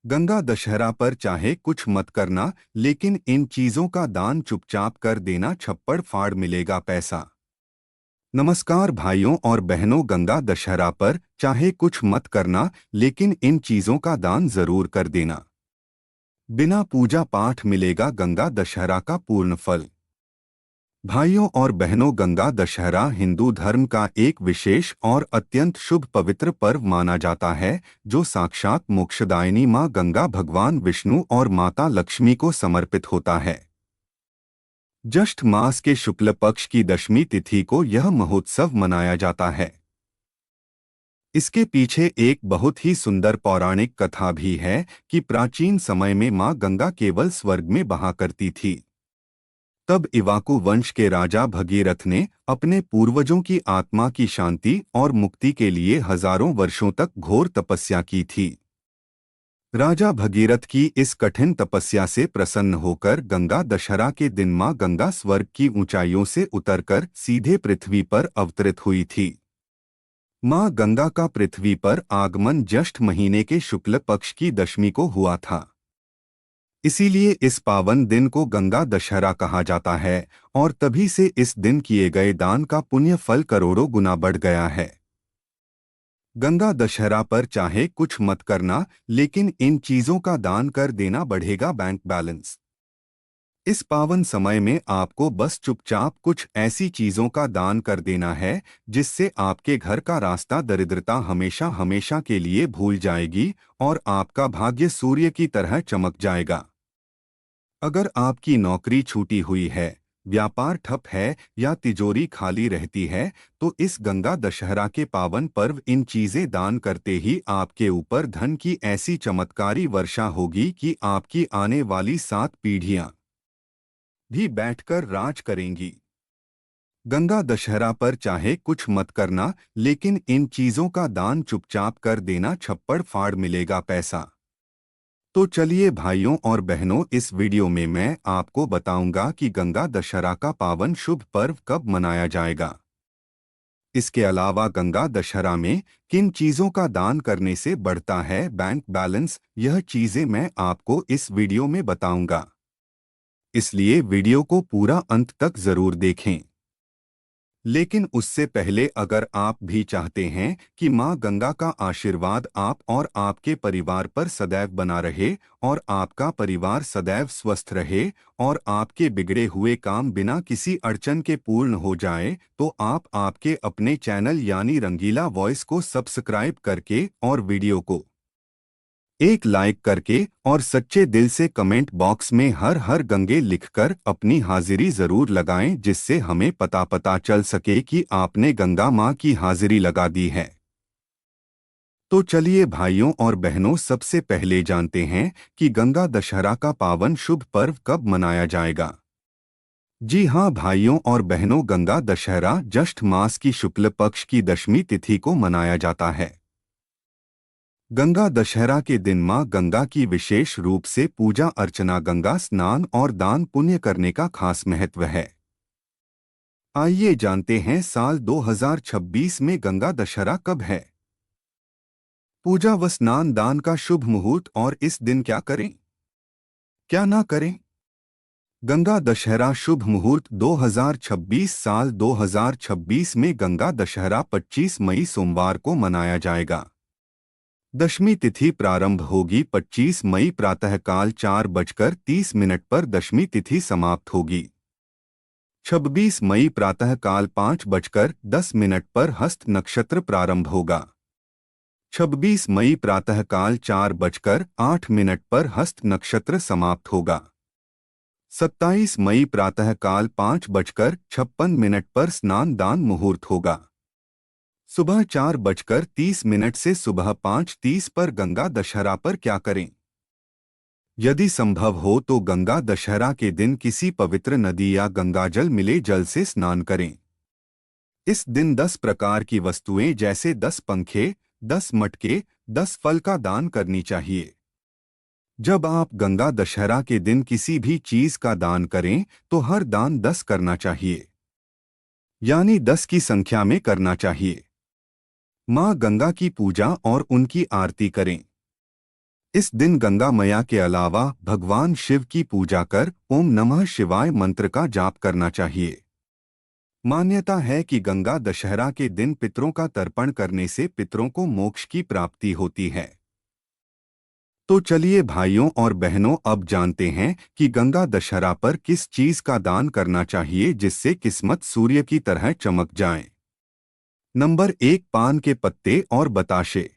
गंगा दशहरा पर चाहे कुछ मत करना, लेकिन इन चीजों का दान चुपचाप कर देना, छप्पड़ फाड़ मिलेगा पैसा। नमस्कार भाइयों और बहनों, गंगा दशहरा पर चाहे कुछ मत करना, लेकिन इन चीजों का दान जरूर कर देना। बिना पूजा पाठ मिलेगा गंगा दशहरा का पूर्ण फल। भाइयों और बहनों, गंगा दशहरा हिंदू धर्म का एक विशेष और अत्यंत शुभ पवित्र पर्व माना जाता है, जो साक्षात मोक्षदायिनी मां गंगा, भगवान विष्णु और माता लक्ष्मी को समर्पित होता है। ज्येष्ठ मास के शुक्ल पक्ष की दशमी तिथि को यह महोत्सव मनाया जाता है। इसके पीछे एक बहुत ही सुंदर पौराणिक कथा भी है कि प्राचीन समय में मां गंगा केवल स्वर्ग में बहा करती थी। तब इवाकू वंश के राजा भगीरथ ने अपने पूर्वजों की आत्मा की शांति और मुक्ति के लिए हजारों वर्षों तक घोर तपस्या की थी। राजा भगीरथ की इस कठिन तपस्या से प्रसन्न होकर गंगा दशहरा के दिन मां गंगा स्वर्ग की ऊंचाइयों से उतरकर सीधे पृथ्वी पर अवतरित हुई थी। मां गंगा का पृथ्वी पर आगमन ज्येष्ठ महीने के शुक्ल पक्ष की दशमी को हुआ था। इसीलिए इस पावन दिन को गंगा दशहरा कहा जाता है और तभी से इस दिन किए गए दान का पुण्य फल करोड़ों गुना बढ़ गया है। गंगा दशहरा पर चाहे कुछ मत करना, लेकिन इन चीजों का दान कर देना, बढ़ेगा बैंक बैलेंस। इस पावन समय में आपको बस चुपचाप कुछ ऐसी चीजों का दान कर देना है जिससे आपके घर का रास्ता दरिद्रता हमेशा हमेशा के लिए भूल जाएगी और आपका भाग्य सूर्य की तरह चमक जाएगा। अगर आपकी नौकरी छूटी हुई है, व्यापार ठप है या तिजोरी खाली रहती है, तो इस गंगा दशहरा के पावन पर्व इन चीजें दान करते ही आपके ऊपर धन की ऐसी चमत्कारी वर्षा होगी कि आपकी आने वाली 7 पीढ़ियां भी बैठकर राज करेंगी। गंगा दशहरा पर चाहे कुछ मत करना, लेकिन इन चीजों का दान चुपचाप कर देना, छप्पड़ फाड़ मिलेगा पैसा। तो चलिए भाइयों और बहनों, इस वीडियो में मैं आपको बताऊंगा कि गंगा दशहरा का पावन शुभ पर्व कब मनाया जाएगा। इसके अलावा गंगा दशहरा में किन चीजों का दान करने से बढ़ता है बैंक बैलेंस, यह चीजें मैं आपको इस वीडियो में बताऊंगा। इसलिए वीडियो को पूरा अंत तक जरूर देखें। लेकिन उससे पहले, अगर आप भी चाहते हैं कि मां गंगा का आशीर्वाद आप और आपके परिवार पर सदैव बना रहे और आपका परिवार सदैव स्वस्थ रहे और आपके बिगड़े हुए काम बिना किसी अड़चन के पूर्ण हो जाए, तो आप आपके अपने चैनल यानी रंगीला वॉइस को सब्सक्राइब करके और वीडियो को एक लाइक करके और सच्चे दिल से कमेंट बॉक्स में हर हर गंगे लिखकर अपनी हाजिरी जरूर लगाएं, जिससे हमें पता चल सके कि आपने गंगा मां की हाजिरी लगा दी है। तो चलिए भाइयों और बहनों, सबसे पहले जानते हैं कि गंगा दशहरा का पावन शुभ पर्व कब मनाया जाएगा। जी हाँ भाइयों और बहनों, गंगा दशहरा ज्येष्ठ मास की शुक्ल पक्ष की दशमी तिथि को मनाया जाता है। गंगा दशहरा के दिन मां गंगा की विशेष रूप से पूजा अर्चना, गंगा स्नान और दान पुण्य करने का खास महत्व है। आइए जानते हैं साल 2026 में गंगा दशहरा कब है। पूजा व स्नान दान का शुभ मुहूर्त और इस दिन क्या करें, क्या ना करें। गंगा दशहरा शुभ मुहूर्त 2026 साल 2026 में गंगा दशहरा 25 मई सोमवार को मनाया जाएगा। दशमी तिथि प्रारंभ होगी 25 मई प्रातःकाल 4:30 पर, दशमी तिथि समाप्त होगी 26 मई प्रातःकाल 5:10 पर, हस्त नक्षत्र प्रारंभ होगा 26 मई प्रातःकाल 4:08 पर, हस्त नक्षत्र समाप्त होगा 27 मई प्रातःकाल 5:56 पर, स्नान दान मुहूर्त होगा सुबह 4:30 से सुबह 5:30 पर। गंगा दशहरा पर क्या करें। यदि संभव हो तो गंगा दशहरा के दिन किसी पवित्र नदी या गंगाजल मिले जल से स्नान करें। इस दिन 10 प्रकार की वस्तुएं जैसे 10 पंखे, 10 मटके, 10 फल का दान करनी चाहिए। जब आप गंगा दशहरा के दिन किसी भी चीज का दान करें तो हर दान 10 करना चाहिए, यानी 10 की संख्या में करना चाहिए। मां गंगा की पूजा और उनकी आरती करें। इस दिन गंगा मैया के अलावा भगवान शिव की पूजा कर ओम नमः शिवाय मंत्र का जाप करना चाहिए। मान्यता है कि गंगा दशहरा के दिन पितरों का तर्पण करने से पितरों को मोक्ष की प्राप्ति होती है। तो चलिए भाइयों और बहनों, अब जानते हैं कि गंगा दशहरा पर किस चीज का दान करना चाहिए जिससे किस्मत सूर्य की तरह चमक जाए। नंबर 1, पान के पत्ते और बताशे।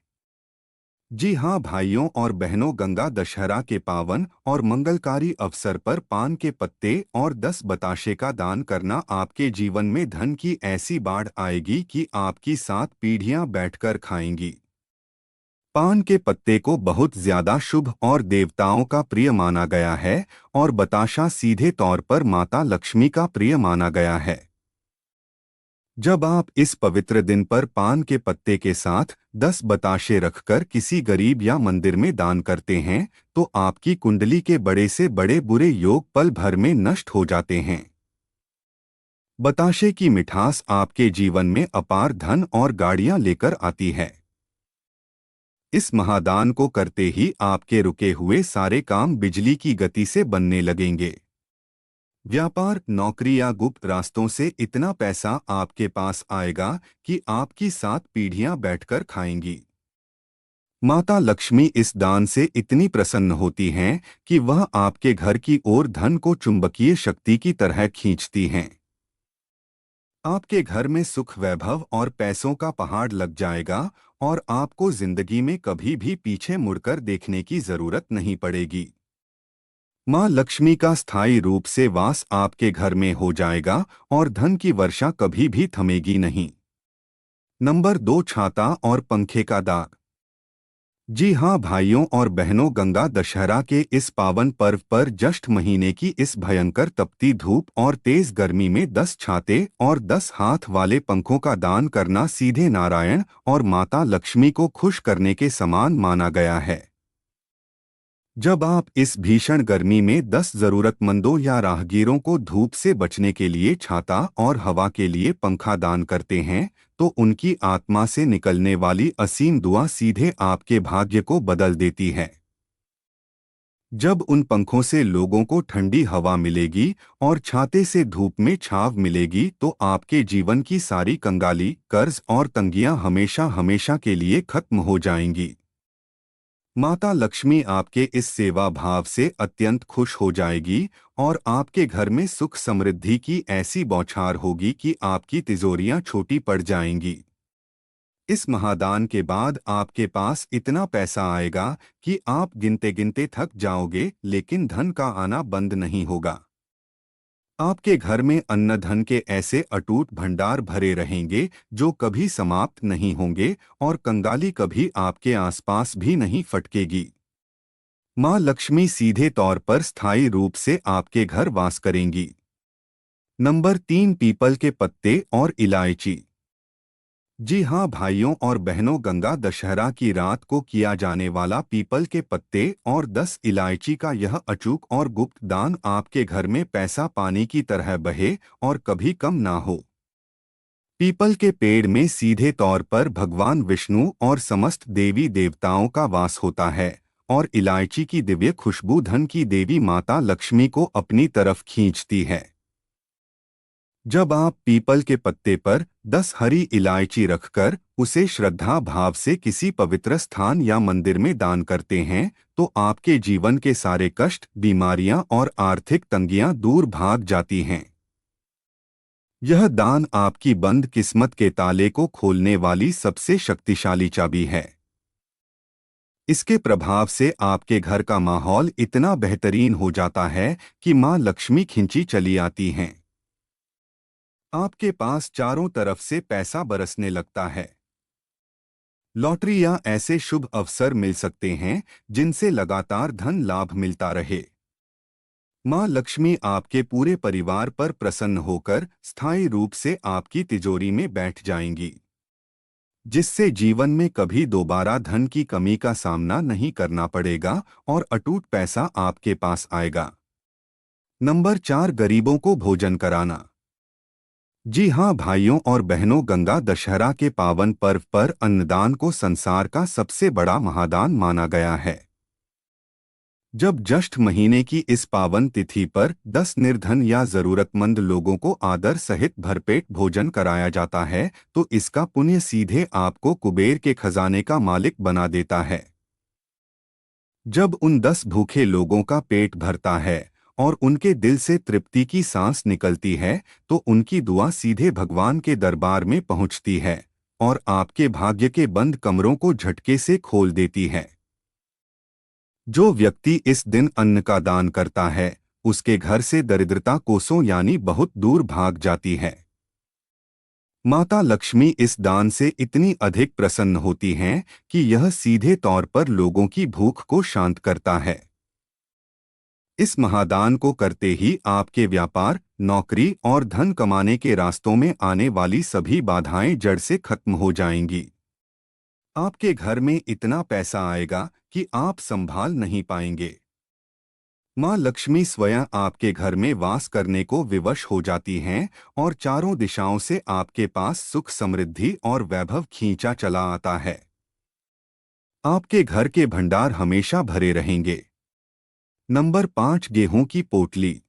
जी हाँ भाइयों और बहनों, गंगा दशहरा के पावन और मंगलकारी अवसर पर पान के पत्ते और 10 बताशे का दान करना आपके जीवन में धन की ऐसी बाढ़ आएगी कि आपकी 7 पीढ़ियां बैठकर खाएंगी। पान के पत्ते को बहुत ज्यादा शुभ और देवताओं का प्रिय माना गया है और बताशा सीधे तौर पर माता लक्ष्मी का प्रिय माना गया है। जब आप इस पवित्र दिन पर पान के पत्ते के साथ 10 बताशे रखकर किसी गरीब या मंदिर में दान करते हैं तो आपकी कुंडली के बड़े से बड़े बुरे योग पल भर में नष्ट हो जाते हैं। बताशे की मिठास आपके जीवन में अपार धन और गाड़ियां लेकर आती है। इस महादान को करते ही आपके रुके हुए सारे काम बिजली की गति से बनने लगेंगे। व्यापार, नौकरी या गुप्त रास्तों से इतना पैसा आपके पास आएगा कि आपकी 7 पीढ़ियां बैठकर खाएंगी। माता लक्ष्मी इस दान से इतनी प्रसन्न होती हैं कि वह आपके घर की ओर धन को चुंबकीय शक्ति की तरह खींचती हैं। आपके घर में सुख, वैभव और पैसों का पहाड़ लग जाएगा और आपको जिंदगी में कभी भी पीछे मुड़कर देखने की जरूरत नहीं पड़ेगी। माँ लक्ष्मी का स्थायी रूप से वास आपके घर में हो जाएगा और धन की वर्षा कभी भी थमेगी नहीं। नंबर 2, छाता और पंखे का दाग। जी हाँ भाइयों और बहनों, गंगा दशहरा के इस पावन पर्व पर ज्येष्ठ महीने की इस भयंकर तपती धूप और तेज गर्मी में 10 छाते और 10 हाथ वाले पंखों का दान करना सीधे नारायण और माता लक्ष्मी को खुश करने के समान माना गया है। जब आप इस भीषण गर्मी में 10 जरूरतमंदों या राहगीरों को धूप से बचने के लिए छाता और हवा के लिए पंखा दान करते हैं तो उनकी आत्मा से निकलने वाली असीम दुआ सीधे आपके भाग्य को बदल देती है। जब उन पंखों से लोगों को ठंडी हवा मिलेगी और छाते से धूप में छांव मिलेगी तो आपके जीवन की सारी कंगाली, कर्ज और तंगियां हमेशा हमेशा के लिए खत्म हो जाएंगी। माता लक्ष्मी आपके इस सेवा भाव से अत्यंत खुश हो जाएगी और आपके घर में सुख समृद्धि की ऐसी बौछार होगी कि आपकी तिजोरियां छोटी पड़ जाएंगी। इस महादान के बाद आपके पास इतना पैसा आएगा कि आप गिनते गिनते थक जाओगे, लेकिन धन का आना बंद नहीं होगा। आपके घर में अन्न धन के ऐसे अटूट भंडार भरे रहेंगे जो कभी समाप्त नहीं होंगे और कंगाली कभी आपके आसपास भी नहीं फटकेगी। माँ लक्ष्मी सीधे तौर पर स्थायी रूप से आपके घर वास करेंगी। नंबर 3, पीपल के पत्ते और इलायची। जी हाँ भाइयों और बहनों, गंगा दशहरा की रात को किया जाने वाला पीपल के पत्ते और 10 इलायची का यह अचूक और गुप्त दान आपके घर में पैसा पानी की तरह बहे और कभी कम ना हो। पीपल के पेड़ में सीधे तौर पर भगवान विष्णु और समस्त देवी देवताओं का वास होता है और इलायची की दिव्य खुशबू धन की देवी माता लक्ष्मी को अपनी तरफ खींचती है। जब आप पीपल के पत्ते पर 10 हरी इलायची रखकर उसे श्रद्धा भाव से किसी पवित्र स्थान या मंदिर में दान करते हैं तो आपके जीवन के सारे कष्ट, बीमारियां और आर्थिक तंगियां दूर भाग जाती हैं। यह दान आपकी बंद किस्मत के ताले को खोलने वाली सबसे शक्तिशाली चाबी है। इसके प्रभाव से आपके घर का माहौल इतना बेहतरीन हो जाता है कि माँ लक्ष्मी खिंची चली आती हैं। आपके पास चारों तरफ से पैसा बरसने लगता है। लॉटरी या ऐसे शुभ अवसर मिल सकते हैं जिनसे लगातार धन लाभ मिलता रहे। माँ लक्ष्मी आपके पूरे परिवार पर प्रसन्न होकर स्थायी रूप से आपकी तिजोरी में बैठ जाएंगी, जिससे जीवन में कभी दोबारा धन की कमी का सामना नहीं करना पड़ेगा और अटूट पैसा आपके पास आएगा। नंबर 4, गरीबों को भोजन कराना। जी हाँ भाइयों और बहनों, गंगा दशहरा के पावन पर्व पर अन्नदान को संसार का सबसे बड़ा महादान माना गया है। जब ज्येष्ठ महीने की इस पावन तिथि पर 10 निर्धन या जरूरतमंद लोगों को आदर सहित भरपेट भोजन कराया जाता है तो इसका पुण्य सीधे आपको कुबेर के खजाने का मालिक बना देता है। जब उन 10 भूखे लोगों का पेट भरता है और उनके दिल से तृप्ति की सांस निकलती है तो उनकी दुआ सीधे भगवान के दरबार में पहुंचती है और आपके भाग्य के बंद कमरों को झटके से खोल देती है। जो व्यक्ति इस दिन अन्न का दान करता है उसके घर से दरिद्रता कोसों यानी बहुत दूर भाग जाती है। माता लक्ष्मी इस दान से इतनी अधिक प्रसन्न होती हैं कि यह सीधे तौर पर लोगों की भूख को शांत करता है। इस महादान को करते ही आपके व्यापार, नौकरी और धन कमाने के रास्तों में आने वाली सभी बाधाएं जड़ से खत्म हो जाएंगी। आपके घर में इतना पैसा आएगा कि आप संभाल नहीं पाएंगे। माँ लक्ष्मी स्वयं आपके घर में वास करने को विवश हो जाती हैं और चारों दिशाओं से आपके पास सुख समृद्धि और वैभव खींचा चला आता है। आपके घर के भंडार हमेशा भरे रहेंगे। नंबर 5, गेहूं की पोटली।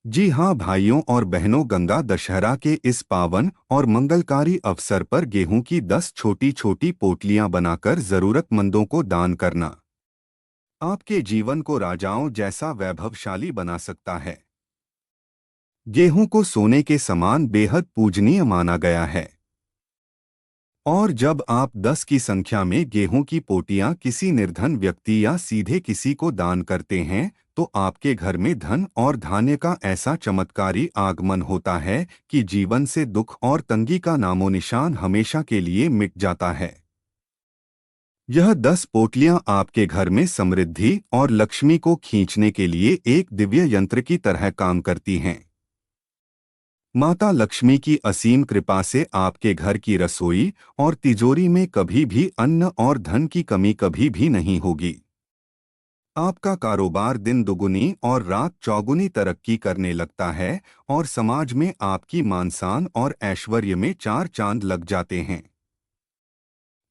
जी हाँ भाइयों और बहनों, गंगा दशहरा के इस पावन और मंगलकारी अवसर पर गेहूं की 10 छोटी छोटी पोटलियां बनाकर जरूरतमंदों को दान करना आपके जीवन को राजाओं जैसा वैभवशाली बना सकता है। गेहूं को सोने के समान बेहद पूजनीय माना गया है और जब आप 10 की संख्या में गेहूं की पोटियां किसी निर्धन व्यक्ति या सीधे किसी को दान करते हैं तो आपके घर में धन और धान्य का ऐसा चमत्कारी आगमन होता है कि जीवन से दुख और तंगी का नामो निशान हमेशा के लिए मिट जाता है। यह 10 पोटलियां आपके घर में समृद्धि और लक्ष्मी को खींचने के लिए एक दिव्य यंत्र की तरह काम करती हैं। माता लक्ष्मी की असीम कृपा से आपके घर की रसोई और तिजोरी में कभी भी अन्न और धन की कमी कभी भी नहीं होगी। आपका कारोबार दिन दुगुनी और रात चौगुनी तरक्की करने लगता है और समाज में आपकी मान शान और ऐश्वर्य में 4 चांद लग जाते हैं।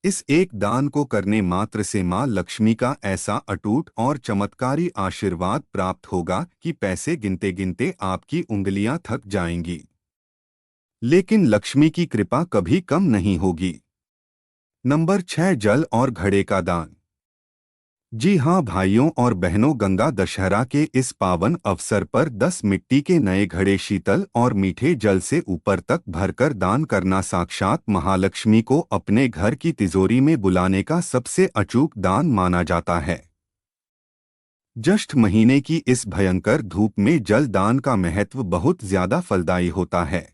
इस एक दान को करने मात्र से मां लक्ष्मी का ऐसा अटूट और चमत्कारी आशीर्वाद प्राप्त होगा कि पैसे गिनते गिनते आपकी उंगलियां थक जाएंगी। लेकिन लक्ष्मी की कृपा कभी कम नहीं होगी। नंबर 6, जल और घड़े का दान। जी हाँ भाइयों और बहनों, गंगा दशहरा के इस पावन अवसर पर 10 मिट्टी के नए घड़े शीतल और मीठे जल से ऊपर तक भरकर दान करना साक्षात महालक्ष्मी को अपने घर की तिजोरी में बुलाने का सबसे अचूक दान माना जाता है। ज्येष्ठ महीने की इस भयंकर धूप में जल दान का महत्व बहुत ज्यादा फलदायी होता है।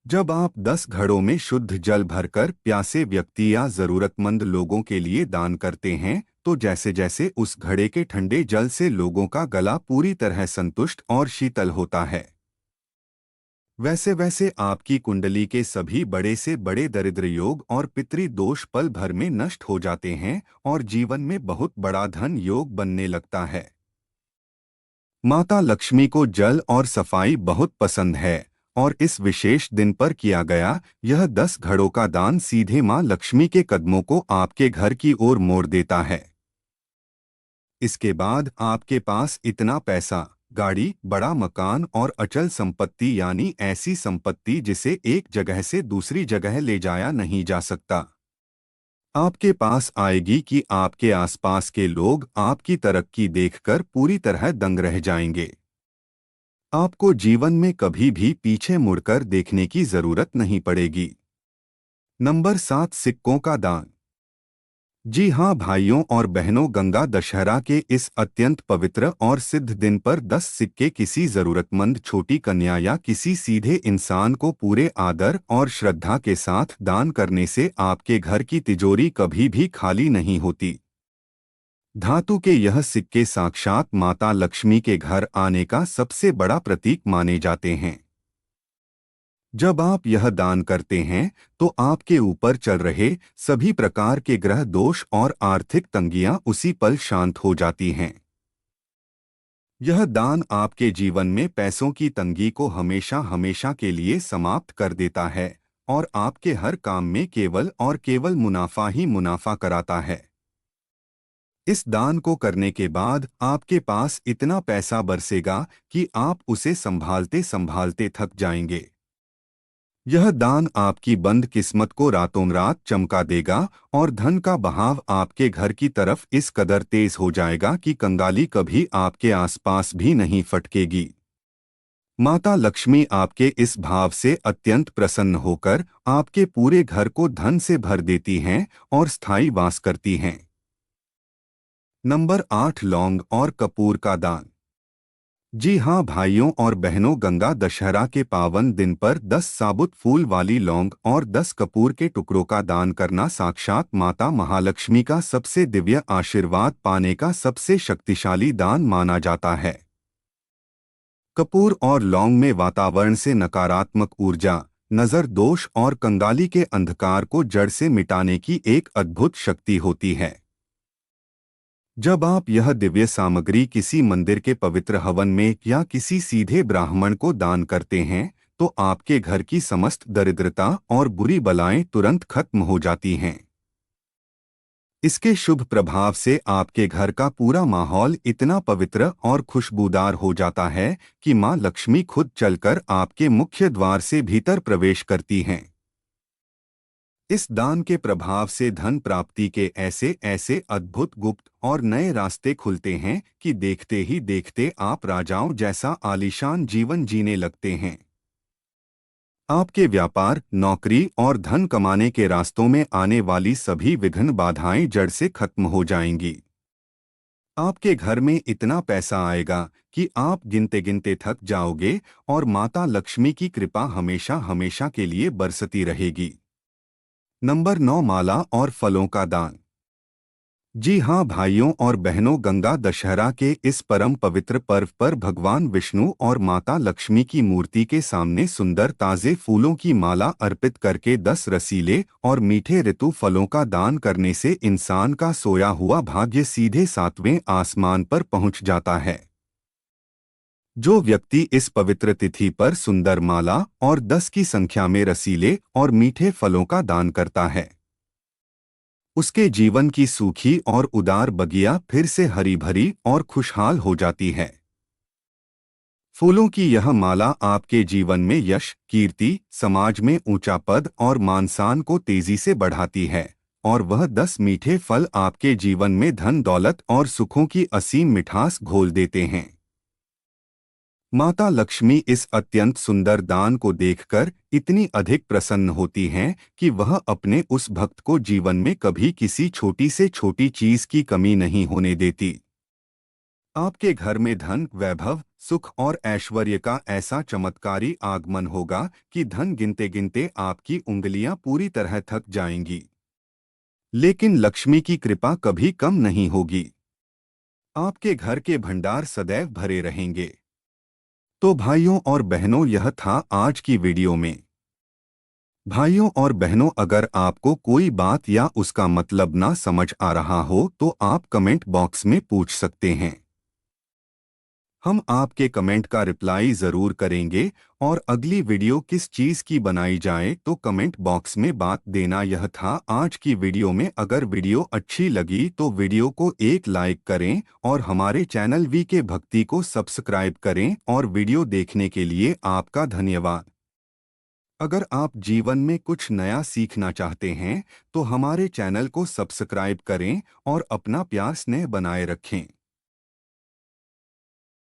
जब आप 10 घड़ों में शुद्ध जल भरकर प्यासे व्यक्ति या जरूरतमंद लोगों के लिए दान करते हैं तो जैसे जैसे उस घड़े के ठंडे जल से लोगों का गला पूरी तरह संतुष्ट और शीतल होता है, वैसे वैसे आपकी कुंडली के सभी बड़े से बड़े दरिद्र योग और पितृ दोष पल भर में नष्ट हो जाते हैं और जीवन में बहुत बड़ा धन योग बनने लगता है। माता लक्ष्मी को जल और सफाई बहुत पसंद है और इस विशेष दिन पर किया गया यह 10 घड़ों का दान सीधे मां लक्ष्मी के कदमों को आपके घर की ओर मोड़ देता है। इसके बाद आपके पास इतना पैसा, गाड़ी, बड़ा मकान और अचल संपत्ति यानी ऐसी संपत्ति जिसे एक जगह से दूसरी जगह ले जाया नहीं जा सकता, आपके पास आएगी कि आपके आसपास के लोग आपकी तरक्की देखकर पूरी तरह दंग रह जाएंगे। आपको जीवन में कभी भी पीछे मुड़कर देखने की जरूरत नहीं पड़ेगी। नंबर 7, सिक्कों का दान। जी हाँ भाइयों और बहनों, गंगा दशहरा के इस अत्यंत पवित्र और सिद्ध दिन पर 10 सिक्के किसी जरूरतमंद छोटी कन्या या किसी सीधे इंसान को पूरे आदर और श्रद्धा के साथ दान करने से आपके घर की तिजोरी कभी भी खाली नहीं होती। धातु के यह सिक्के साक्षात माता लक्ष्मी के घर आने का सबसे बड़ा प्रतीक माने जाते हैं। जब आप यह दान करते हैं तो आपके ऊपर चल रहे सभी प्रकार के ग्रह दोष और आर्थिक तंगियां उसी पल शांत हो जाती हैं। यह दान आपके जीवन में पैसों की तंगी को हमेशा हमेशा के लिए समाप्त कर देता है और आपके हर काम में केवल और केवल मुनाफा ही मुनाफा कराता है। इस दान को करने के बाद आपके पास इतना पैसा बरसेगा कि आप उसे संभालते संभालते थक जाएंगे। यह दान आपकी बंद किस्मत को रातों रात चमका देगा और धन का बहाव आपके घर की तरफ इस कदर तेज हो जाएगा कि कंगाली कभी आपके आसपास भी नहीं फटकेगी। माता लक्ष्मी आपके इस भाव से अत्यंत प्रसन्न होकर आपके पूरे घर को धन से भर देती हैं और स्थायी वास करती हैं। नंबर 8, लौंग और कपूर का दान। जी हाँ भाइयों और बहनों, गंगा दशहरा के पावन दिन पर 10 साबुत फूल वाली लौंग और 10 कपूर के टुकड़ों का दान करना साक्षात माता महालक्ष्मी का सबसे दिव्य आशीर्वाद पाने का सबसे शक्तिशाली दान माना जाता है। कपूर और लौंग में वातावरण से नकारात्मक ऊर्जा, नजर दोष और कंगाली के अंधकार को जड़ से मिटाने की एक अद्भुत शक्ति होती है। जब आप यह दिव्य सामग्री किसी मंदिर के पवित्र हवन में या किसी सीधे ब्राह्मण को दान करते हैं, तो आपके घर की समस्त दरिद्रता और बुरी बलाएं तुरंत खत्म हो जाती हैं। इसके शुभ प्रभाव से आपके घर का पूरा माहौल इतना पवित्र और खुशबूदार हो जाता है कि मां लक्ष्मी खुद चलकर आपके मुख्य द्वार से भीतर प्रवेश करती हैं। इस दान के प्रभाव से धन प्राप्ति के ऐसे ऐसे अद्भुत गुप्त और नए रास्ते खुलते हैं कि देखते ही देखते आप राजाओं जैसा आलीशान जीवन जीने लगते हैं। आपके व्यापार, नौकरी और धन कमाने के रास्तों में आने वाली सभी विघ्न बाधाएं जड़ से खत्म हो जाएंगी। आपके घर में इतना पैसा आएगा कि आप गिनते गिनते थक जाओगे और माता लक्ष्मी की कृपा हमेशा हमेशा के लिए बरसती रहेगी। नंबर 9, माला और फलों का दान। जी हाँ भाइयों और बहनों, गंगा दशहरा के इस परम पवित्र पर्व पर भगवान विष्णु और माता लक्ष्मी की मूर्ति के सामने सुंदर ताजे फूलों की माला अर्पित करके 10 रसीले और मीठे ऋतु फलों का दान करने से इंसान का सोया हुआ भाग्य सीधे 7वें आसमान पर पहुंच जाता है। जो व्यक्ति इस पवित्र तिथि पर सुंदर माला और 10 की संख्या में रसीले और मीठे फलों का दान करता है, उसके जीवन की सूखी और उदार बगिया फिर से हरी भरी और खुशहाल हो जाती है। फूलों की यह माला आपके जीवन में यश, कीर्ति, समाज में ऊंचा पद और मान-सम्मान को तेजी से बढ़ाती है और वह 10 मीठे फल आपके जीवन में धन दौलत और सुखों की असीम मिठास घोल देते हैं। माता लक्ष्मी इस अत्यंत सुंदर दान को देखकर इतनी अधिक प्रसन्न होती हैं कि वह अपने उस भक्त को जीवन में कभी किसी छोटी से छोटी चीज की कमी नहीं होने देती। आपके घर में धन, वैभव, सुख और ऐश्वर्य का ऐसा चमत्कारी आगमन होगा कि धन गिनते गिनते आपकी उंगलियां पूरी तरह थक जाएंगी, लेकिन लक्ष्मी की कृपा कभी कम नहीं होगी। आपके घर के भंडार सदैव भरे रहेंगे। तो भाइयों और बहनों, यह था आज की वीडियो में। भाइयों और बहनों, अगर आपको कोई बात या उसका मतलब ना समझ आ रहा हो तो आप कमेंट बॉक्स में पूछ सकते हैं। हम आपके कमेंट का रिप्लाई ज़रूर करेंगे और अगली वीडियो किस चीज़ की बनाई जाए तो कमेंट बॉक्स में बात देना। यह था आज की वीडियो में। अगर वीडियो अच्छी लगी तो वीडियो को एक लाइक करें और हमारे चैनल वी के भक्ति को सब्सक्राइब करें और वीडियो देखने के लिए आपका धन्यवाद। अगर आप जीवन में कुछ नया सीखना चाहते हैं तो हमारे चैनल को सब्सक्राइब करें और अपना प्यार स्नेह बनाए रखें।